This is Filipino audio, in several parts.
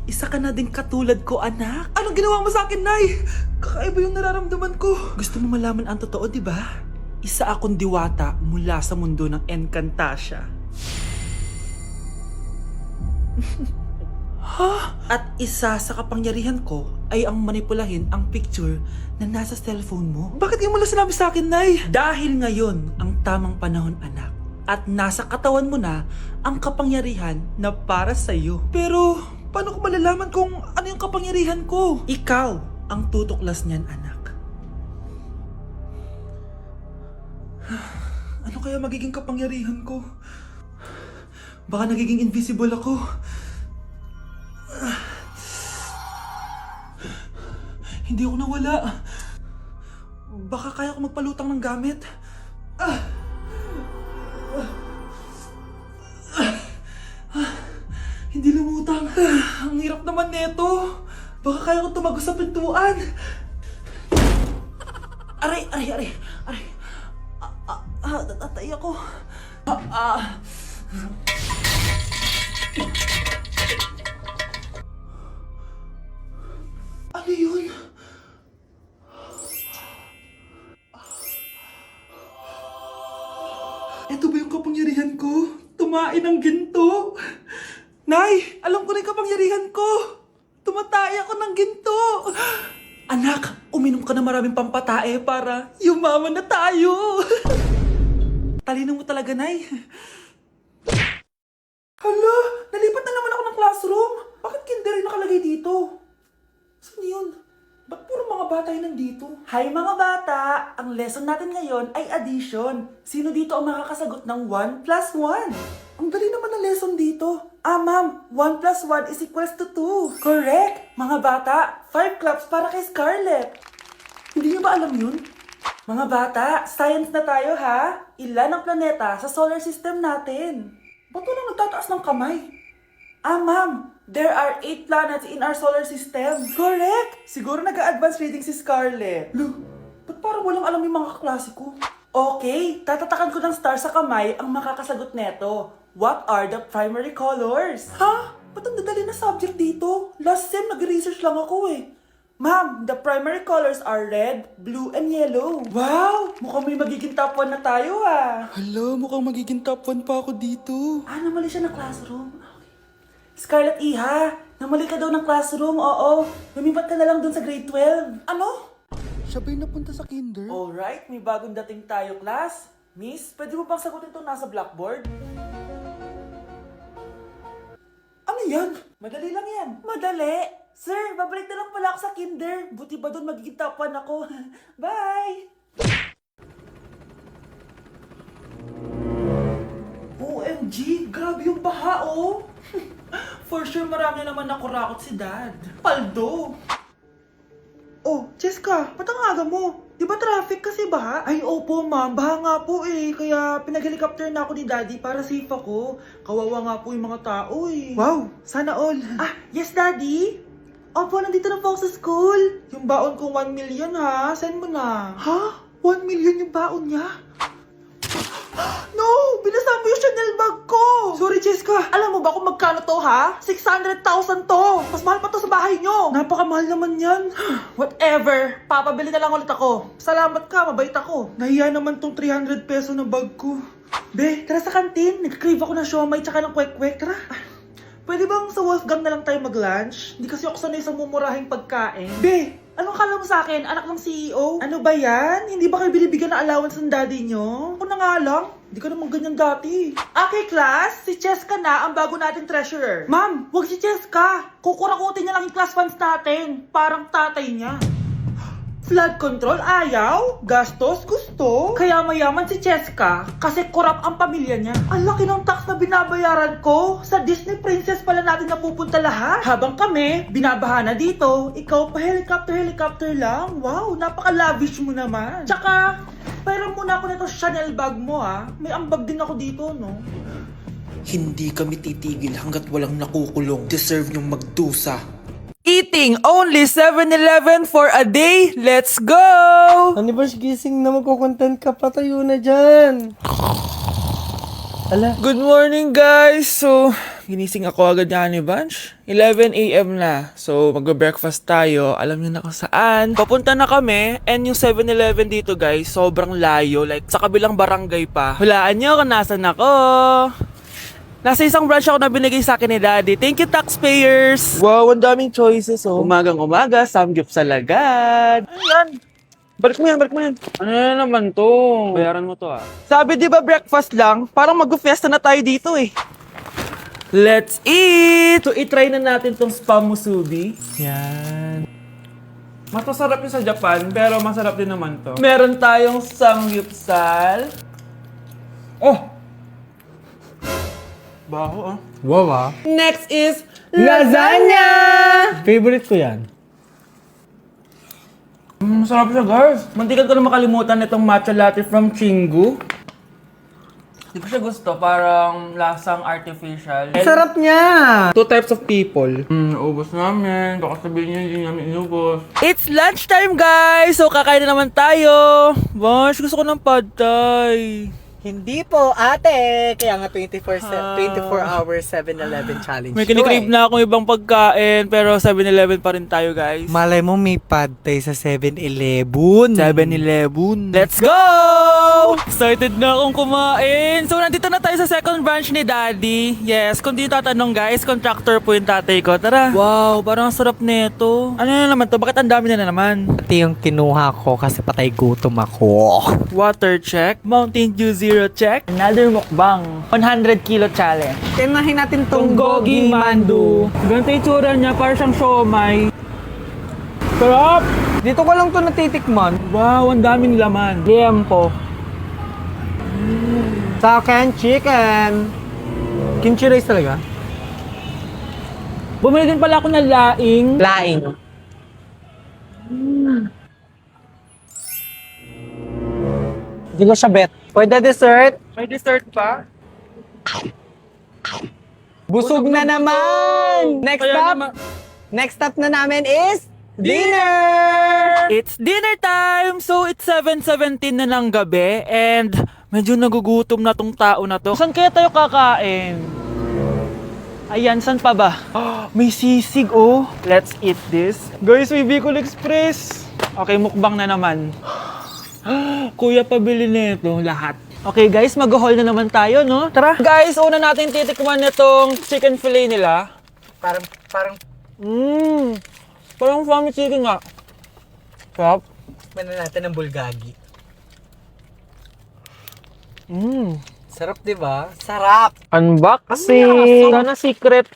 Isa ka na din katulad ko, anak. Anong ginawa mo sa akin, Nay? Kakaiba yung nararamdaman ko. Gusto mo malaman ang totoo, di ba? Isa akong diwata mula sa mundo ng Encantasia. Ha? At isa sa kapangyarihan ko ay ang manipulahin ang picture na nasa cellphone mo. Bakit yung mula sinabi sa akin, Nay? Dahil ngayon ang tamang panahon, anak. At nasa katawan mo na ang kapangyarihan na para sa'yo. Pero paano ko malalaman kung ano yung kapangyarihan ko? Ikaw ang tutuklas niyan, anak. Ano kaya magiging kapangyarihan ko? Baka nagiging invisible ako. Hindi ako nawala. Baka kaya ko magpalutang ng gamit. Hindi lumutang. Ang hirap naman neto. Baka kaya ko tumagos sa pintuan. Aray. Natatay ako. Ano yun? Ito ba yung kapangyarihan ko? Tumain ng ginto? Nay, alam ko na yung kapangyarihan ko. Tumatay ako ng ginto. Anak, uminom ka na maraming pampatae para yumaman na tayo. Talino mo talaga, Nay. Hala, nalipat na naman ako ng classroom. Bakit kinder yung nakalagay dito? Saan yun? Ba't puro mga bata yung nandito? Hi mga bata! Ang lesson natin ngayon ay addition. Sino dito ang makakasagot ng 1 plus 1? Ang dali naman ng lesson dito. Ma'am, 1 plus 1 is equals to 2. Correct! Mga bata, 5 claps para kay Scarlett. Hindi niyo ba alam yun? Mga bata, science na tayo ha? Ilan ang planeta sa solar system natin? Ba't walang nagtataas ng kamay? Ma'am, there are 8 planets in our solar system. Correct! Siguro nag-a-advance reading si Scarlett. Ba't parang walang alam yung mga kaklase ko? Okay, tatatakan ko ng star sa kamay ang makakasagot neto. What are the primary colors? Ha? Ba't ang dadali na subject dito? Last sem, nag-research lang ako eh. Ma'am, the primary colors are red, blue, and yellow. Wow! Mukhang may magiging top 1 na tayo ah. Hala, mukhang magiging top 1 pa ako dito. Namali siya na classroom. Scarlett Iha, namali ka daw ng classroom, oo. Lumipat ka na lang dun sa grade 12. Ano? Siya ba'y napunta sa kinder? Alright, may bagong dating tayo, class. Miss, pwede mo bang sagutin itong nasa blackboard? Ano yan? Madali lang yan. Madali? Sir, babalik na lang pala ako sa kinder. Buti ba doon magiging top 1 ako? Bye! OMG, grabe yung baha oh! For sure marami naman nakurakot si Dad. Paldo! Oh, Cheska, ba't ang aga mo? Di ba traffic kasi baha? Ay, opo ma'am, baha nga po eh. Kaya pinag-helicopter na ako ni Daddy para safe ako. Kawawa nga po yung mga tao eh. Wow, sana all. Yes Daddy? Opo, nandito na po ako sa school. Yung baon kong 1 million ha, send mo na. Ha? 1 million yung baon niya? No! Binasa mo yung Chanel bag ko! Sorry, Cheska. Alam mo ba kung magkano to, ha? 600,000 to! Mas mahal pa to sa bahay nyo! Napakamahal naman yan. Whatever. Papabili na lang ulit ako. Salamat ka, mabait ako. Nahiya naman tong 300 peso na bag ko. Be, tara sa kantin. Nag-crave ako ng siomay tsaka ng kwek-kwek. Tara. Pwede bang sa Wolfgang na lang tayo mag-lunch? Hindi kasi ako sanay sa mumurahing pagkain. Be, anong kala mo sa akin? Anak ng CEO? Ano ba yan? Hindi ba kayo binibigyan ng allowance ng daddy nyo? Ako na nga lang. Hindi ka naman ganyan dati. Okay, class. Si Cheska na ang bago nating treasurer. Ma'am, wag si Cheska. Kukurakutin niya lang yung class funds natin. Parang tatay niya. Flood control ayaw, gastos gusto. Kaya mayaman si Cheska kasi korap ang pamilya niya. Ang laki ng tax na binabayaran ko. Sa Disney Princess pala natin napupunta lahat. Habang kami, binabaha na dito. Ikaw pa helicopter lang. Wow, napaka-lavish mo naman. Tsaka, pairam muna ako nito Chanel bag mo ha. May ambag din ako dito, no? Hindi kami titigil hanggat walang nakukulong. Deserve niyong magdusa. Eating only 7-Eleven for a day. Let's go! Ano ba gising na magkukontent ka? Patayo na dyan. Ala. Good morning guys! So, ginising ako agad ni Bunch. 11 a.m. na. So, mag-breakfast tayo. Alam niyo na kung saan. Papunta na kami. And yung 7-Eleven dito, guys, sobrang layo. Like, sa kabilang barangay pa. Hulaan niyo kung nasan ako. Nasa isang branch ako na binigay sa akin ni Daddy. Thank you, taxpayers! Wow, ang daming choices, oh. Umagang-umaga, samgyup sa lagad. Ano yan? Balik mo yan, balik mo yan. Ano na naman to? Bayaran mo to, ah. Sabi, di ba breakfast lang? Parang mag-fiesta na tayo dito, eh. Let's eat! So, itry na natin tong spam musubi. Yan. Mas masarap yung sa Japan, pero masarap din naman to. Meron tayong samgyupsal. Oh! Baho, ah. Wow ah. Next is lasagna! Favorite ko yan. Masarap siya, guys. Mantikan ko na makalimutan itong matcha latte from Chingu. Hindi ko siya gusto. Parang lasang artificial. Sarap niya! Two types of people. Naubos namin. Baka sabihin niyo hindi namin inubos. It's lunchtime, guys! So, kakain na naman tayo. Bosh, gusto ko ng pad thai. Hindi po, ate! Kaya nga 24 hours 7-Eleven challenge. May kinikrave na akong ibang pagkain, pero 7-Eleven pa rin tayo, guys. Malay mo may pad thai sa 7-Eleven. 7-Eleven. Let's go! Excited na akong kumain. So, nandito na tayo sa second branch ni Daddy. Yes, kung di tatanong, guys, contractor po yung tatay ko. Tara. Wow, parang ang sarap nito. Ano na naman to? Bakit ang dami na naman? Ito yung kinuha ko kasi patay gutom ako. Water check. Mountain Dew Zero check. Another mukbang. 100 kilo challenge. Tinahin natin tong Gogi Mandu. Ganito yung tsura niya, parang siyang siomay. Sarap! Dito ko lang to natitikman. Wow, ang daming laman. Liempo. Sa akin, chicken. Kimchi rice talaga? Bumili din pala ako ng laing. Laing. Hindi ko siya bet. Pwede dessert? May dessert pa? Busog na naman! Next Kaya stop? naman- Next stop na namin is dinner! It's dinner time! So, it's 7:17 na ng gabi and medyo nagugutom na tong tao na to. Saan kaya tayo kakain? Ayan, saan pa ba? May sisig, oh. Let's eat this. Guys, may Bicol Express. Okay, mukbang na naman. Kuya, pabili nito lahat. Okay guys, mag-haul na naman tayo, no? Tara! Guys, una natin titikman nitong chicken fillet nila. Parang Parang family chicken nga. Sarap. Tikman na natin ng bulgagi. Mmm. Sarap, di ba? Sarap! Unboxing! Sana secret.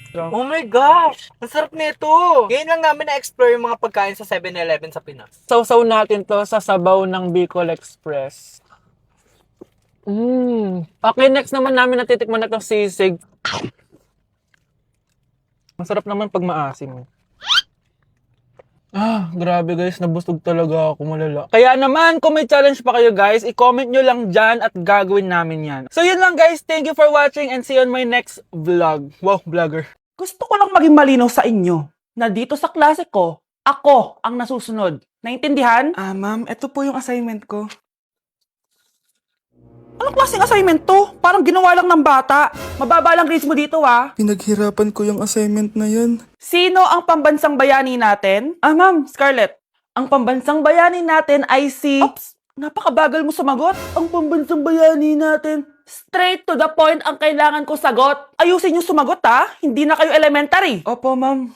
Oh my gosh! Ang sarap nito! Ngayon lang namin na-explore yung mga pagkain sa 7-Eleven sa Pinas. Sausaw natin to sa sabaw ng Bicol Express. Okay, next naman namin natitikman na itong sisig. Masarap naman pag maasim. Grabe guys, nabusog talaga ako, malala. Kaya naman, kung may challenge pa kayo guys, i-comment nyo lang dyan at gagawin namin yan. So yun lang guys, thank you for watching and see you on my next vlog. Wow, vlogger. Gusto ko lang maging malinaw sa inyo na dito sa klase ko, ako ang nasusunod. Naintindihan? Ma'am, ito po yung assignment ko. Anong klaseng assignment to? Parang ginawa lang ng bata. Mababa lang grades mo dito, ha? Pinaghirapan ko yung assignment na yan. Sino ang pambansang bayani natin? Ma'am, Scarlett. Ang pambansang bayani natin ay si... Oops! Napakabagal mo sumagot. Ang pambansang bayani natin. Straight to the point ang kailangan ko sagot. Ayusin yung sumagot, ha? Hindi na kayo elementary. Opo, ma'am.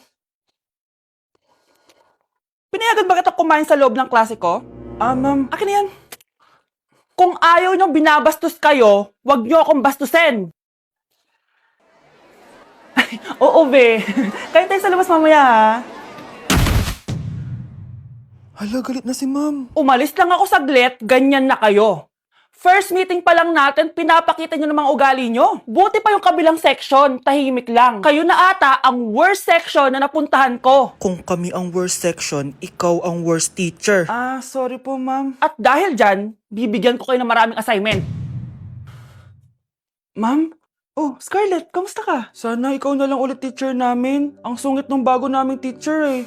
Pinayagan ba kita kumain sa loob ng klase ko? Ma'am. Akin na yan. Kung ayaw niyong binabastos kayo, wag niyo akong bastusin. Oo, be. Kain tayo sa labas mamaya, ha? Hala, galit na si ma'am. Umalis lang ako saglit, ganyan na kayo. First meeting pa lang natin, pinapakita nyo ng mga ugali nyo. Buti pa yung kabilang section, tahimik lang. Kayo na ata ang worst section na napuntahan ko. Kung kami ang worst section, ikaw ang worst teacher. Sorry po, ma'am. At dahil dyan, bibigyan ko kayo ng maraming assignment. Ma'am? Oh, Scarlett, kamusta ka? Sana ikaw na lang ulit teacher namin. Ang sungit ng bago naming teacher eh.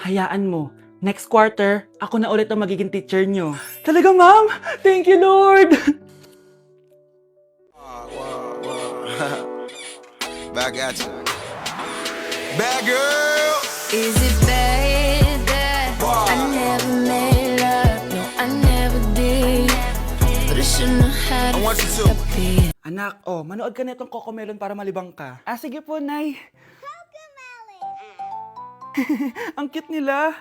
Hayaan mo. Next quarter, ako na ulit ang magiging teacher nyo. Talaga, ma'am? Thank you, Lord! Gotcha. Bad girl. Is it bad that I never made love? No, I never did. But I shouldn't have had I it. want you to. Anak, oh, manood ka nitong Cocomelon para malibang ka. Ah, sige po, Nay. Ang cute nila.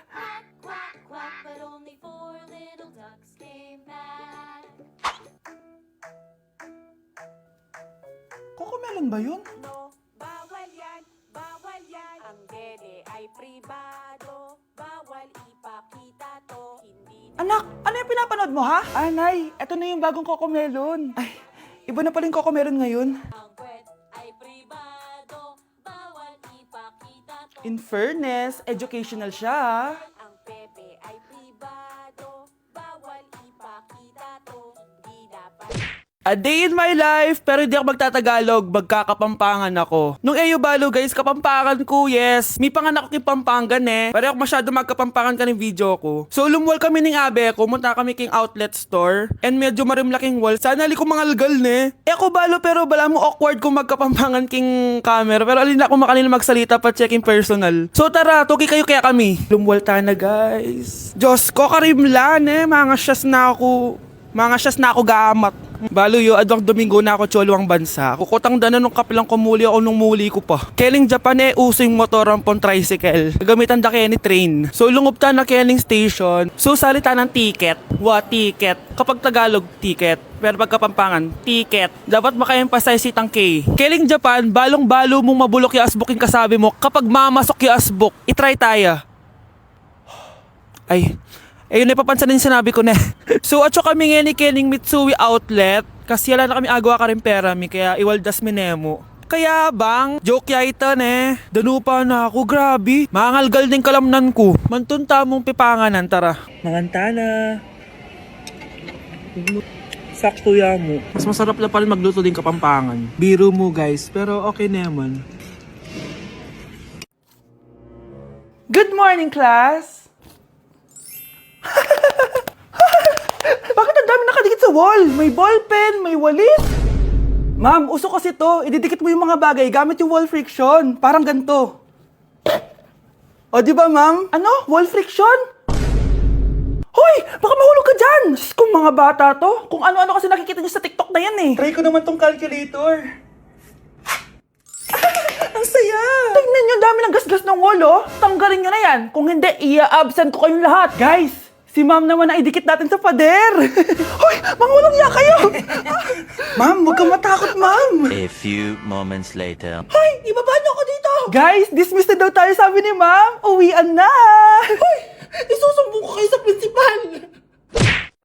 Quack, quack, but only 4 little ducks came back. Cocomelon ba yun? No, bawal yan, bawal yan. Ang dede ay pribado, bawal ipakita to. Hindi Anak, ano yung pinapanood mo, ha? Ah, Nay, eto na yung bagong Cocomelon. Ay, iba na pala yung Cocomelon ngayon. ang kwet ay pribado, bawal ipakita to. In fairness, educational siya, ha? Ang pepe ay pribado, bawal ipakita to. Hindi dapat. A day in my life, pero hindi ako magtatagalog, magkakapampangan ako. Nung Eyo Balo guys, kapampangan ko, yes. May panganak ko kay Pampangan eh. Pero ako masyado magkapampangan ka ng video ko. So lumwal kami ng abe ko, munta kami king outlet store. And medyo marimlaking wall. Sana li ko mangalgal ne. Eh ako Balo, pero bala mo awkward kung magkapampangan king camera. Pero alin ako makanila magsalita pa checking personal. So tara, tuki kayo kaya kami. Lumwal ta na guys. Diyos ko, karimlan eh. Mga syas na ako gamat. Balo yo, adwang Domingo na ako cholo ang bansa. Kukutang dana nung kapilang kumuli ako nung muli ko pa. Keling Japan eh, uso yung motor ang pon tricycle. Gamitan da Kenny train. So lungob ta na Keling station. So salita ng ticket. Ticket. Kapag Tagalog, ticket. Pero pagka Pampangan, ticket. Dapat maka-emphasize itang K. Keling Japan, balong-balo mong mabulok yung asbok yung kasabi mo. Kapag mamasok yung asbok, itry tayo. Ay, ayun na papansin din sinabi ko na. So atso kami nga ni Kening Mitsui Outlet. Kasi wala na kami agawa ka rin pera mi. Kaya iwaldas mi nemo. Kaya bang, joke ya ito ne. Danupa na ako, grabe. Mangalgal din kalamnan ko. Mantunta mong pipanganan, tara. Manganta na. Sakto ya mo. Mas masarap na pa rin magluto din Kapampangan. Biro mo guys, pero okay naman. Good morning class! Bakit ang dami nakadikit sa wall? May ballpen, may walis. Ma'am, uso kasi to. Ididikit mo yung mga bagay gamit yung wall friction. Parang ganito. O, di ba, ma'am? Ano? Wall friction? Hoy! Baka mahulog ka dyan! Sus, kung mga bata to. Kung ano-ano kasi nakikita nyo sa TikTok na yan eh. Try ko naman tong calculator. Ang saya! Tingnan nyo, dami ng gasgas ng wall, oh. Tanggalin nyo na yan. Kung hindi, i-absent ko kayong lahat. Guys, si ma'am naman na idikit natin sa pader. Hoy, mangulong niya kayo. Ma'am, huwag kang matakot, ma'am. A few moments later. Hoy, ibaba niyo ako dito. Guys, dismiss na daw tayo sabi ni ma'am. Uwian na.